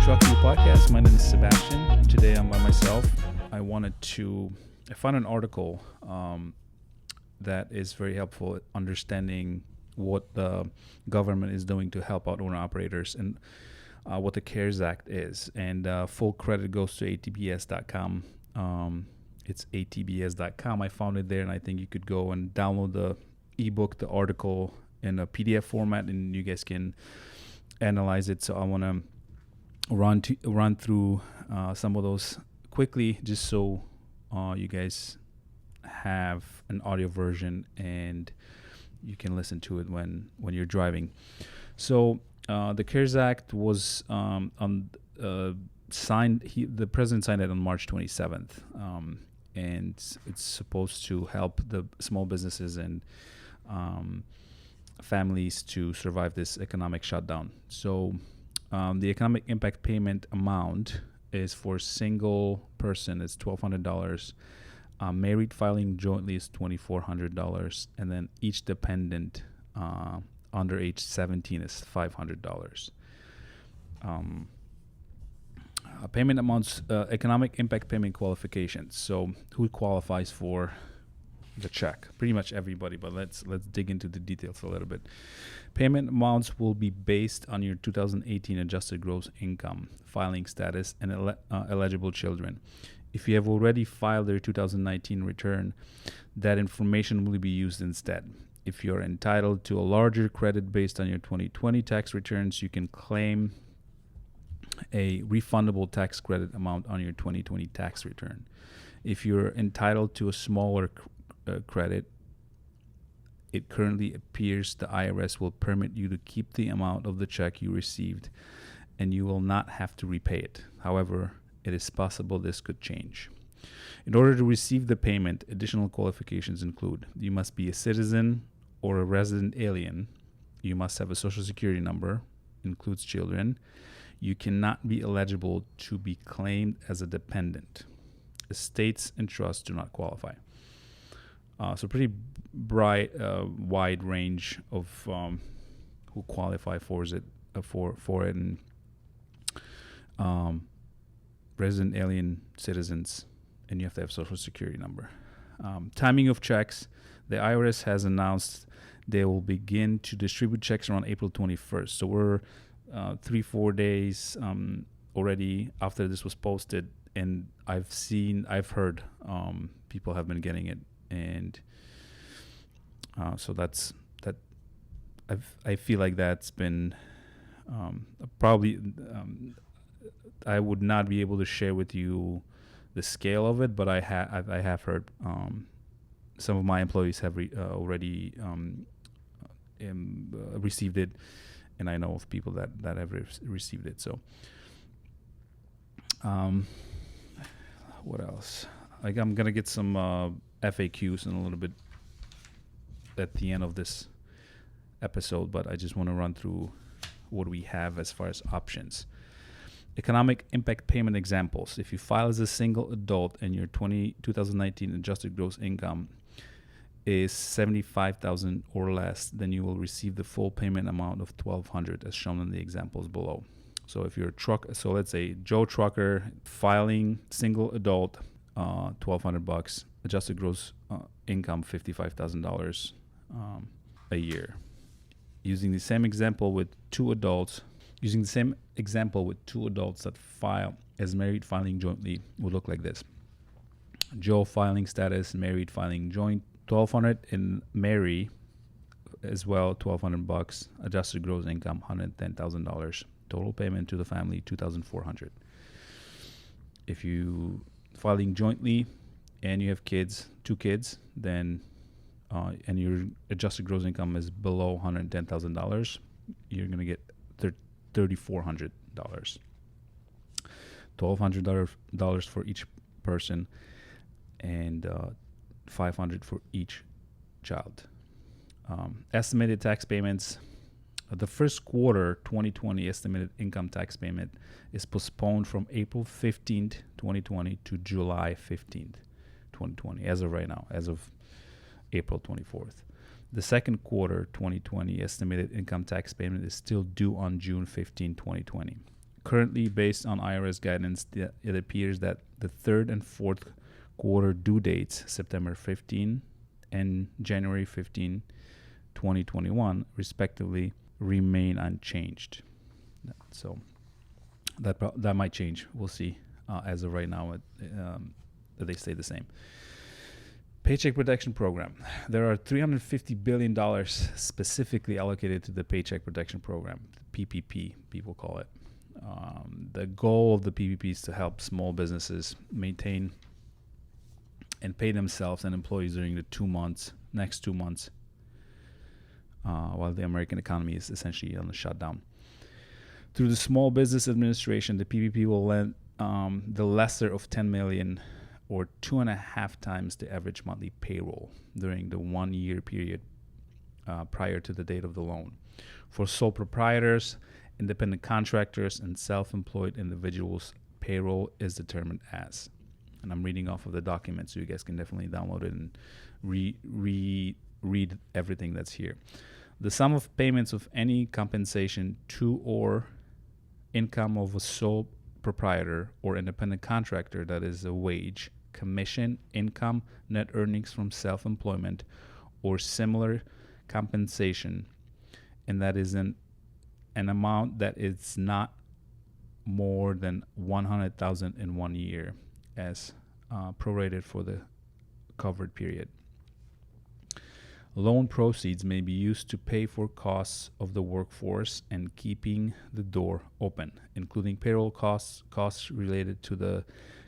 Trucking Podcast. My name is Sebastian. Today I'm by myself. I found an article that is very helpful at understanding what the government is doing to help out owner operators and what the CARES Act is. And full credit goes to atbs.com. It's atbs.com. I found it there, and I think you could go and download the ebook, the article in a PDF format, and you guys can analyze it. So I want to run through some of those quickly, just so you guys have an audio version and you can listen to it when you're driving. So the CARES Act was signed. The president signed it on March 27th, and it's supposed to help the small businesses and families to survive this economic shutdown. So the economic impact payment amount is for single person, it's $1,200. Married filing jointly is $2,400, and then each dependent under age 17 is $500. Payment amounts, economic impact payment qualifications. So who qualifies for the check? Pretty much everybody, but let's dig into the details a little bit. Payment amounts will be based on your 2018 adjusted gross income, filing status, and eligible children. If you have already filed your 2019 return, that information will be used instead. If you're entitled to a larger credit based on your 2020 tax returns, you can claim a refundable tax credit amount on your 2020 tax return. If you're entitled to a smaller credit, it currently appears the IRS will permit you to keep the amount of the check you received, and you will not have to repay it. However, it is possible this could change. In order to receive the payment, additional qualifications include: you must be a citizen or a resident alien. You must have a social security number, includes children. You cannot be eligible to be claimed as a dependent. Estates and trusts do not qualify. So pretty wide range of who qualify for it, and resident alien, citizens, and you have to have social security number. Timing of checks: the IRS has announced they will begin to distribute checks around April 21st. So we're 3-4 days already after this was posted, and I've heard people have been getting it. And so that's that. I feel like that's been probably. I would not be able to share with you the scale of it, but I have heard some of my employees have already received it, and I know of people that have received it. So, what else? Like, I'm gonna get some FAQs in a little bit at the end of this episode, but I just want to run through what we have as far as options. Economic impact payment examples: if you file as a single adult and your 2019 adjusted gross income is $75,000 or less, then you will receive the full payment amount of $1,200 as shown in the examples below. So if you're so let's say Joe Trucker, filing single adult, $1,200, adjusted gross income $55,000 a year. Using the same example with two adults that file as married filing jointly would look like this: Joe filing status, married filing joint, $1,200, and Mary as well, $1,200, adjusted gross income $110,000, total payment to the family $2,400. If you filing jointly and you have two kids, then and your adjusted gross income is below $110,000, you're gonna get $3,400, $1,200 for each person, and $500 for each child. Estimated tax payments: the first quarter 2020 estimated income tax payment is postponed from April 15th, 2020 to July 15th, 2020, as of right now, as of April 24th. The second quarter 2020 estimated income tax payment is still due on June 15, 2020. Currently, based on IRS guidance, it appears that the third and fourth quarter due dates, September 15 and January 15, 2021, respectively, remain unchanged. So that might change. We'll see. As of right now, they stay the same. Paycheck Protection Program. There are $350 billion specifically allocated to the Paycheck Protection Program, PPP, people call it. The goal of the PPP is to help small businesses maintain and pay themselves and employees during the next 2 months, while the American economy is essentially on the shutdown. Through the Small Business Administration, the PPP will lend the lesser of $10 million or 2.5 times the average monthly payroll during the 1 year period prior to the date of the loan. For sole proprietors, independent contractors, and self-employed individuals, payroll is determined as. And I'm reading off of the document, so you guys can definitely download it and read everything that's here. The sum of payments of any compensation to or income of a sole proprietor or independent contractor, that is a wage, commission, income, net earnings from self-employment, or similar compensation, and that is an amount that is not more than $100,000 in 1 year, as prorated for the covered period. Loan proceeds may be used to pay for costs of the workforce and keeping the door open, including payroll costs related to the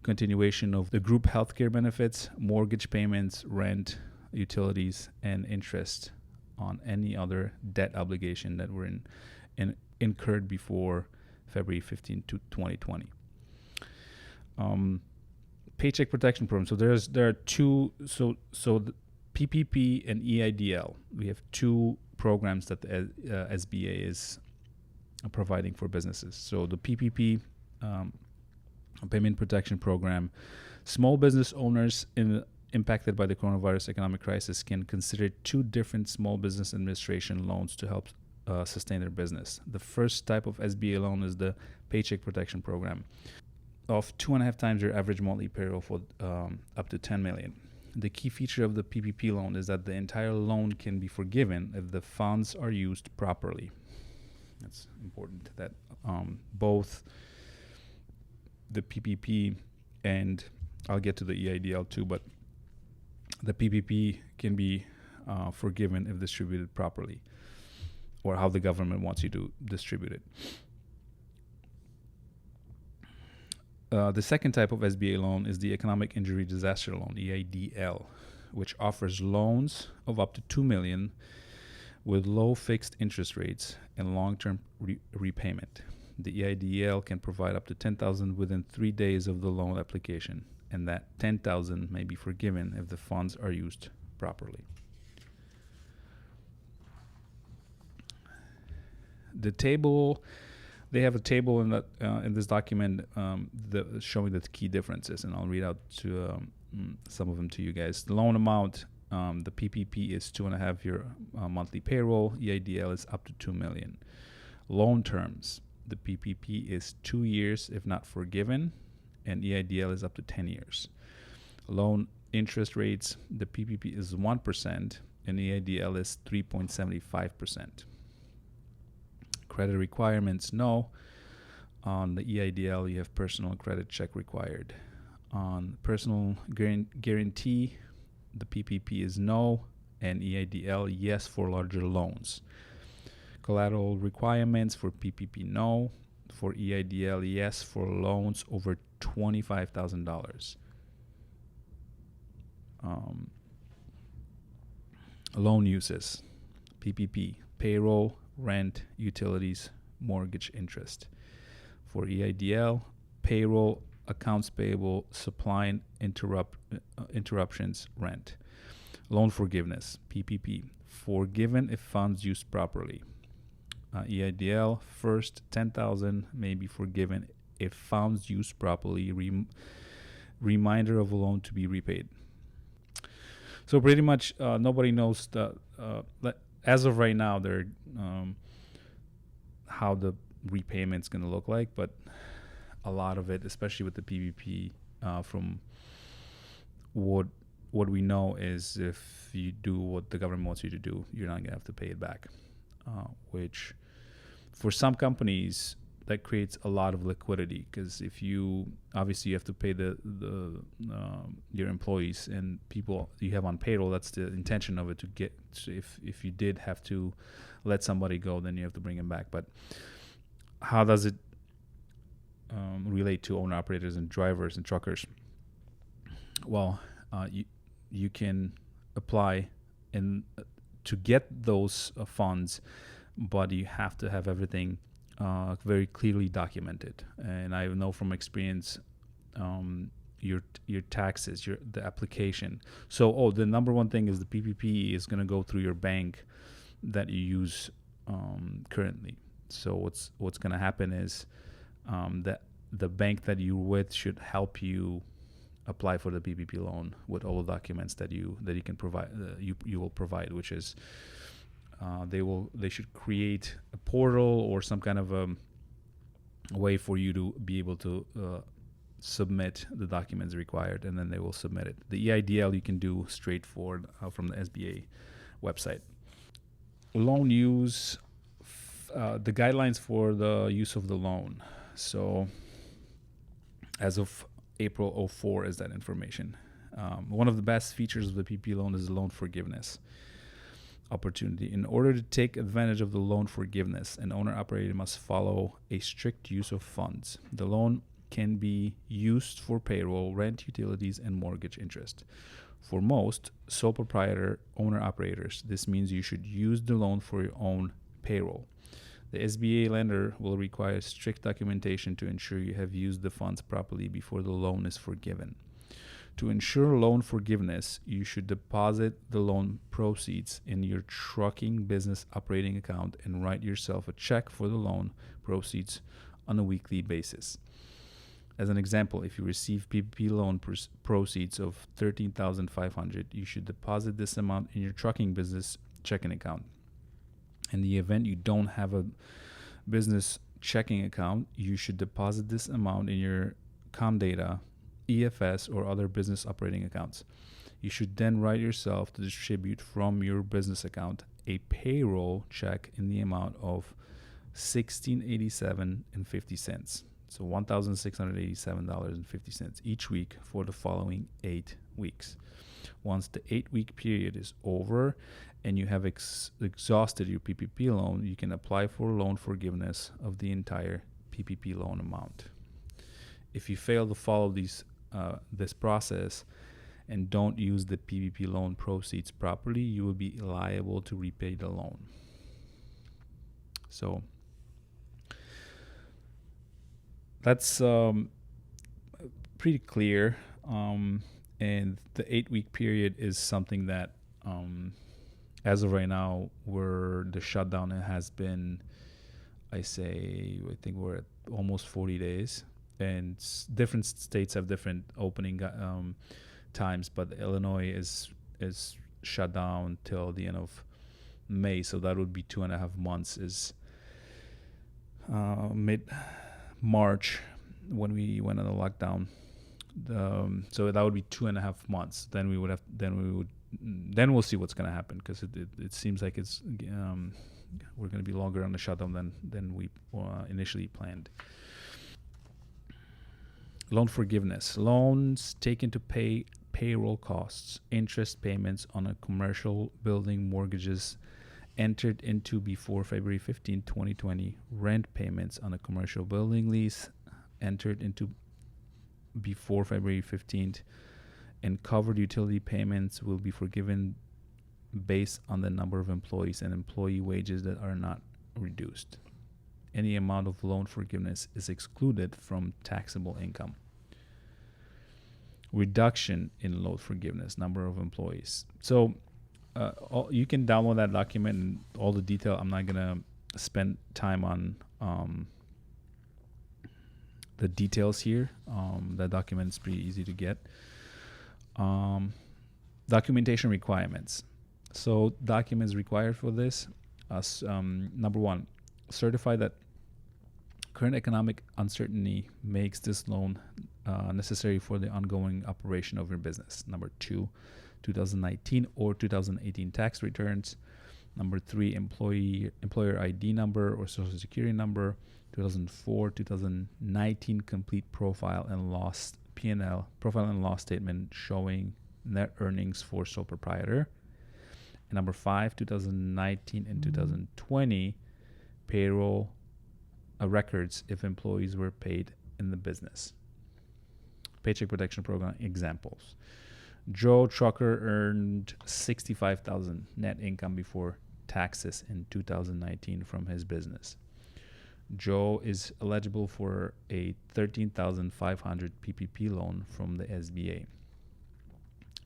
continuation of the group healthcare benefits, mortgage payments, rent, utilities, and interest on any other debt obligation that were incurred before February 15, 2020. Paycheck Protection Program. So there are two. So the PPP and EIDL. We have two programs that the SBA is providing for businesses. So the PPP, Payment Protection Program, small business owners impacted by the coronavirus economic crisis can consider two different Small Business Administration loans to help sustain their business. The first type of SBA loan is the Paycheck Protection Program, of 2.5 times your average monthly payroll for up to $10 million. The key feature of the PPP loan is that the entire loan can be forgiven if the funds are used properly. That's important that both the PPP and I'll get to the EIDL too, but the PPP can be forgiven if distributed properly, or how the government wants you to distribute it. The second type of SBA loan is the Economic Injury Disaster Loan, EIDL, which offers loans of up to $2 million with low fixed interest rates and long-term repayment. The EIDL can provide up to $10,000 within 3 days of the loan application, and that $10,000 may be forgiven if the funds are used properly. They have a table in this document showing the key differences, and I'll read out to some of them to you guys. The loan amount, the PPP is 2.5 year monthly payroll. EIDL is up to $2 million. Loan terms, the PPP is 2 years if not forgiven, and EIDL is up to 10 years. Loan interest rates, the PPP is 1%, and EIDL is 3.75%. Credit requirements, no. On the EIDL, you have personal credit check required. On personal guarantee, the PPP is no, and EIDL, yes for larger loans. Collateral requirements for PPP, no. For EIDL, yes for loans over $25,000. Loan uses, PPP, payroll, rent, utilities, mortgage interest. For EIDL, payroll, accounts payable, supply and interruptions, rent. Loan forgiveness, PPP, forgiven if funds used properly. EIDL, first $10,000 may be forgiven if funds used properly. Reminder of a loan to be repaid. So pretty much nobody knows as of right now how the repayment's going to look like, but a lot of it, especially with the PPP, from what we know is if you do what the government wants you to do, you're not going to have to pay it back, which for some companies that creates a lot of liquidity, because if you obviously you have to pay the your employees and people you have on payroll. That's the intention of it, to get, so if you did have to let somebody go, then you have to bring them back. But how does it relate to owner operators and drivers and truckers? Well, you can apply and to get those funds, but you have to have everything very clearly documented. And I know from experience, your taxes, the application. So, the number one thing is the PPP is going to go through your bank that you use currently. So what's going to happen is that the bank that you're with should help you apply for the PPP loan with all the documents that you can provide. You will provide, which is they should create a portal or some kind of a way for you to be able to submit the documents required, and then they will submit it. The EIDL you can do straightforward from the SBA website. Loan use, the guidelines for the use of the loan. So as of April 04 is that information. One of the best features of the PPP loan is the loan forgiveness opportunity. In order to take advantage of the loan forgiveness, an owner-operator must follow a strict use of funds. The loan can be used for payroll, rent, utilities, and mortgage interest. For most sole proprietor owner-operators, this means you should use the loan for your own payroll. The SBA lender will require strict documentation to ensure you have used the funds properly before the loan is forgiven. To ensure loan forgiveness, you should deposit the loan proceeds in your trucking business operating account and write yourself a check for the loan proceeds on a weekly basis. As an example, if you receive PPP loan proceeds of $13,500, you should deposit this amount in your trucking business checking account. In the event you don't have a business checking account, you should deposit this amount in your Comdata, EFS, or other business operating accounts. You should then write yourself to distribute from your business account a payroll check in the amount of $1,687.50. So $1,687.50 each week for the following 8 weeks. Once the 8-week period is over and you have exhausted your PPP loan, you can apply for loan forgiveness of the entire PPP loan amount. If you fail to follow this process and don't use the PPP loan proceeds properly, you will be liable to repay the loan. So that's pretty clear. And the 8-week period is something that, as of right now, where the shutdown has been, I think we're at almost 40 days. And different states have different opening times, but Illinois is shut down till the end of May, so that would be 2.5 months. Is mid-March when we went on the lockdown. So that would be 2.5 months. Then we'll see what's going to happen, because it seems like it's we're going to be longer on the shutdown than we initially planned. Loan forgiveness. Loans taken to pay payroll costs, interest payments on a commercial building, mortgages entered into before February 15, 2020, rent payments on a commercial building lease entered into before February 15th, and covered utility payments will be forgiven based on the number of employees and employee wages that are not reduced. Any amount of loan forgiveness is excluded from taxable income. Reduction in loan forgiveness, number of employees. So you can download that document and all the detail. I'm not going to spend time on the details here. That document is pretty easy to get. Documentation requirements. So documents required for this. Number one, certify that Current economic uncertainty makes this loan necessary for the ongoing operation of your business. Number 2, 2019 or 2018 tax returns. Number 3, employer ID number or social security number. 2004, 2019 complete profile and loss P&L, profile and loss statement showing net earnings for sole proprietor. And number 5, 2019 and 2020 payroll records if employees were paid in the business. Paycheck Protection Program examples. Joe Trucker earned $65,000 net income before taxes in 2019 from his business. Joe is eligible for a $13,500 PPP loan from the SBA.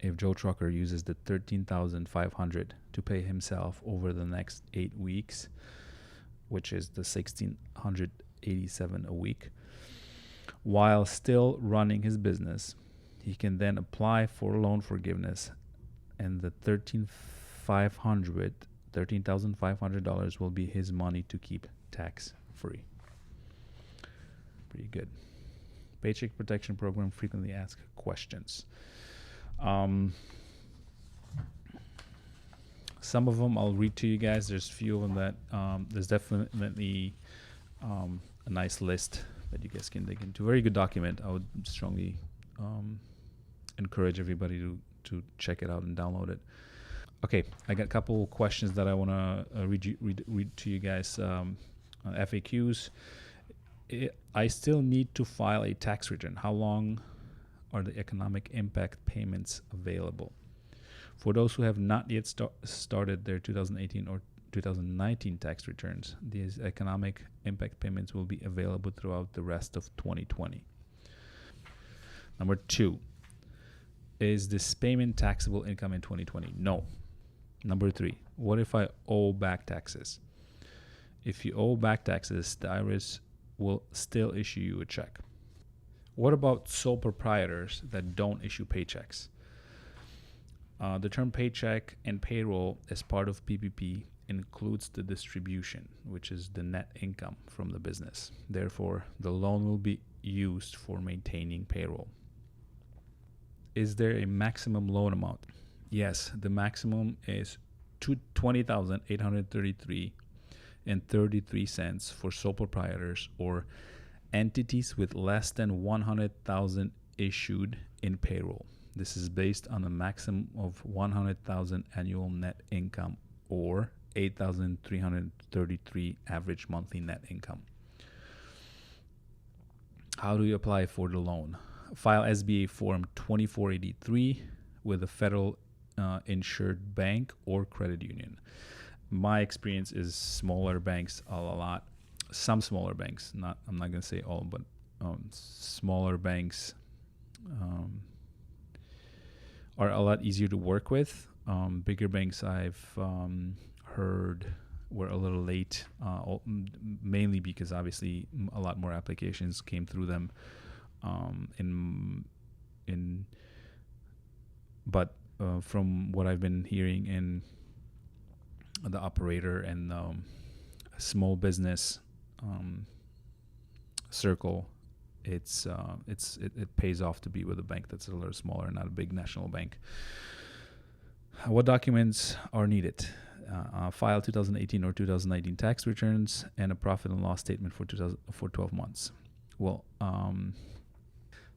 If Joe Trucker uses the $13,500 to pay himself over the next 8 weeks, which is the $1,687 a week, while still running his business, he can then apply for loan forgiveness, and the $13,500 will be his money to keep tax-free. Pretty good. Paycheck Protection Program frequently asked questions. Some of them I'll read to you guys. There's a few of them that there's definitely a nice list that you guys can dig into. Very good document. I would strongly encourage everybody to check it out and download it. Okay, I got a couple questions that I want to read to you guys. FAQs. I still need to file a tax return. How long are the economic impact payments available? For those who have not yet started their 2018 or 2019 tax returns, these economic impact payments will be available throughout the rest of 2020. Number 2, is this payment taxable income in 2020? No. Number 3, what if I owe back taxes? If you owe back taxes, the IRS will still issue you a check. What about sole proprietors that don't issue paychecks? The term paycheck and payroll as part of PPP includes the distribution, which is the net income from the business. Therefore, the loan will be used for maintaining payroll. Is there a maximum loan amount? Yes, the maximum is $20,833.33 for sole proprietors or entities with less than 100,000 issued in payroll. This is based on a maximum of 100,000 annual net income or 8,333 average monthly net income. How do you apply for the loan? File SBA Form 2483 with a federal insured bank or credit union. My experience is smaller banks some smaller banks, I'm not going to say all, but smaller banks are a lot easier to work with. Bigger banks I've heard were a little late, mainly because obviously a lot more applications came through them. But from what I've been hearing in the operator and small business circle, it pays off to be with a bank that's a little smaller, not a big national bank. What documents are needed? File 2018 or 2019 tax returns and a profit and loss statement for 12 months. Well,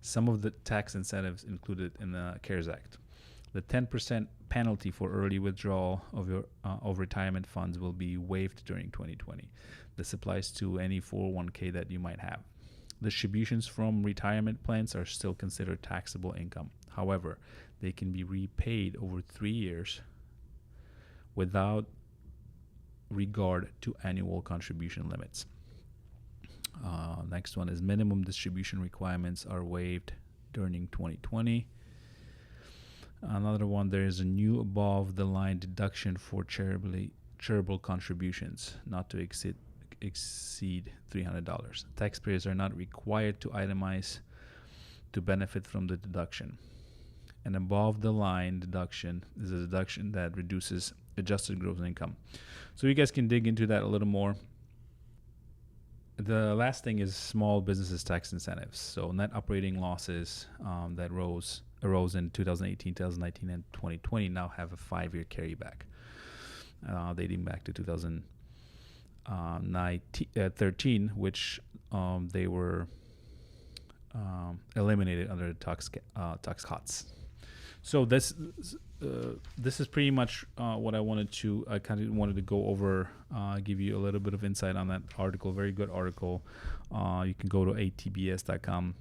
some of the tax incentives included in the CARES Act. The 10% penalty for early withdrawal of retirement funds will be waived during 2020. This applies to any 401k that you might have. Distributions from retirement plans are still considered taxable income. However, they can be repaid over 3 years without regard to annual contribution limits. Next one is minimum distribution requirements are waived during 2020. Another one, there is a new above-the-line deduction for charitable contributions, not to exceed $300. Taxpayers are not required to itemize to benefit from the deduction. An above-the-line deduction is a deduction that reduces adjusted gross income. So you guys can dig into that a little more. The last thing is small businesses tax incentives. So net operating losses that arose in 2018, 2019, and 2020 now have a 5-year carryback, dating back to 2013, which they were eliminated under the tax cuts. So this is pretty much what I wanted to. I kind of wanted to go over, give you a little bit of insight on that article. Very good article. You can go to atbs.com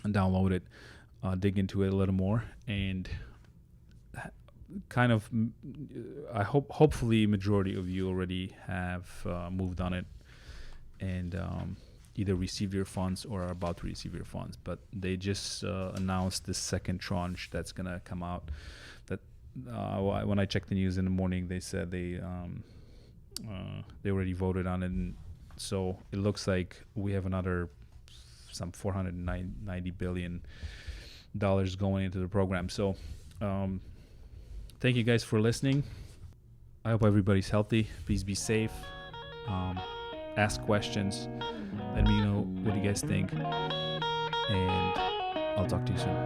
and download it, dig into it a little more, and kind of. I hopefully majority of you already have moved on it, and either received your funds or are about to receive your funds. But they just announced this second tranche that's gonna come out. That when I checked the news in the morning, they said they already voted on it, and so it looks like we have another some $490 billion going into the program. So thank you guys for listening. I hope everybody's healthy. Please be safe. Ask questions. Let me know what you guys think, and I'll talk to you soon.